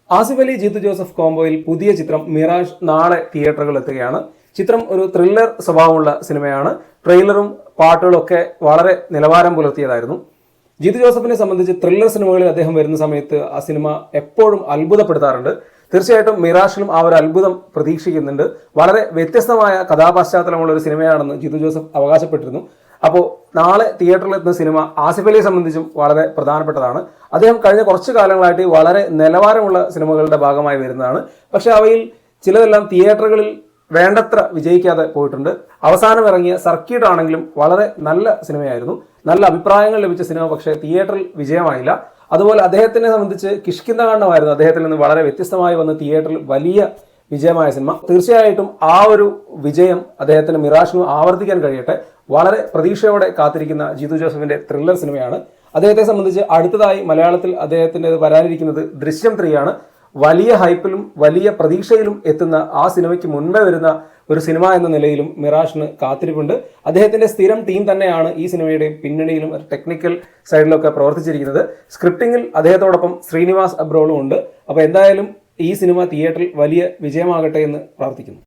Asif Ali Jeethu Joseph കോംബോയിൽ പുതിയ ചിത്രം mirage നാളെ തിയേറ്ററുകളിൽ എത്തുകയാണ്. ചിത്രം ഒരു ത്രില്ലർ സ്വഭാവമുള്ള സിനിമയാണ്. ട്രെയിലറും പാട്ടുകളും ഒക്കെ വളരെ നിലവാരം പുലർത്തിയതായിരുന്നു. ജീത്തു ജോസഫിനെ സംബന്ധിച്ച് ത്രില്ലർ സിനിമകളിൽ അദ്ദേഹം വരുന്ന സമയത്ത് ആ സിനിമ എപ്പോഴും അത്ഭുതപ്പെടുത്താറുണ്ട്. തീർച്ചയായിട്ടും മിറാഷിലും ആ ഒരു അത്ഭുതം പ്രതീക്ഷിക്കുന്നുണ്ട്. വളരെ വ്യത്യസ്തമായ കഥാപശ്ചാത്തലമുള്ള ഒരു സിനിമയാണെന്ന് ജീത്തു ജോസഫ് അവകാശപ്പെട്ടിരുന്നു. അപ്പോൾ നാളെ തിയേറ്ററിൽ എത്തുന്ന സിനിമ ആസിഫ് അലിയെ സംബന്ധിച്ചും വളരെ പ്രധാനപ്പെട്ടതാണ്. അദ്ദേഹം കഴിഞ്ഞ കുറച്ചു കാലങ്ങളായിട്ട് വളരെ നിലവാരമുള്ള സിനിമകളുടെ ഭാഗമായി വരുന്നതാണ്. പക്ഷെ അവയിൽ ചിലതെല്ലാം തിയേറ്ററുകളിൽ വേണ്ടത്ര വിജയിക്കാതെ പോയിട്ടുണ്ട്. അവസാനം ഇറങ്ങിയ സർക്കിട്ട് ആണെങ്കിലും വളരെ നല്ല സിനിമയായിരുന്നു. നല്ല അഭിപ്രായങ്ങൾ ലഭിച്ച സിനിമ, പക്ഷേ തിയേറ്ററിൽ വിജയമായില്ല. അതുപോലെ അദ്ദേഹത്തിനെ സംബന്ധിച്ച് കിഷ്കിന്ധകാണ്ഡമായിരുന്നു അദ്ദേഹത്തിൽ നിന്ന് വളരെ വ്യത്യസ്തമായി വന്ന് തിയേറ്ററിൽ വലിയ വിജയമായ സിനിമ. തീർച്ചയായിട്ടും ആ ഒരു വിജയം അദ്ദേഹത്തിന് മിറാഷിനും ആവർത്തിക്കാൻ കഴിയട്ടെ. വളരെ പ്രതീക്ഷയോടെ കാത്തിരിക്കുന്ന ജീത്തു ജോസഫിന്റെ ത്രില്ലർ സിനിമയാണ്. അദ്ദേഹത്തെ സംബന്ധിച്ച് അടുത്തതായി മലയാളത്തിൽ അദ്ദേഹത്തിന്റെ വരാനിരിക്കുന്നത് ദൃശ്യം 3 ആണ്. വലിയ ഹൈപ്പിലും വലിയ പ്രതീക്ഷയിലും എത്തുന്ന ആ സിനിമയ്ക്ക് മുൻപേ വരുന്ന ഒരു സിനിമ എന്ന നിലയിലും മിറാഷിന് കാത്തിരിപ്പുണ്ട്. അദ്ദേഹത്തിന്റെ സ്ഥിരം ടീം തന്നെയാണ് ഈ സിനിമയുടെ പിന്നണിയിലും ടെക്നിക്കൽ സൈഡിലൊക്കെ പ്രവർത്തിച്ചിരിക്കുന്നത്. സ്ക്രിപ്റ്റിംഗിൽ അദ്ദേഹത്തോടൊപ്പം ശ്രീനിവാസ് അബ്രോളും ഉണ്ട്. അപ്പോൾ എന്തായാലും ഈ സിനിമ തിയേറ്ററിൽ വലിയ വിജയമാകട്ടെ എന്ന് പ്രാർത്ഥിക്കുന്നു.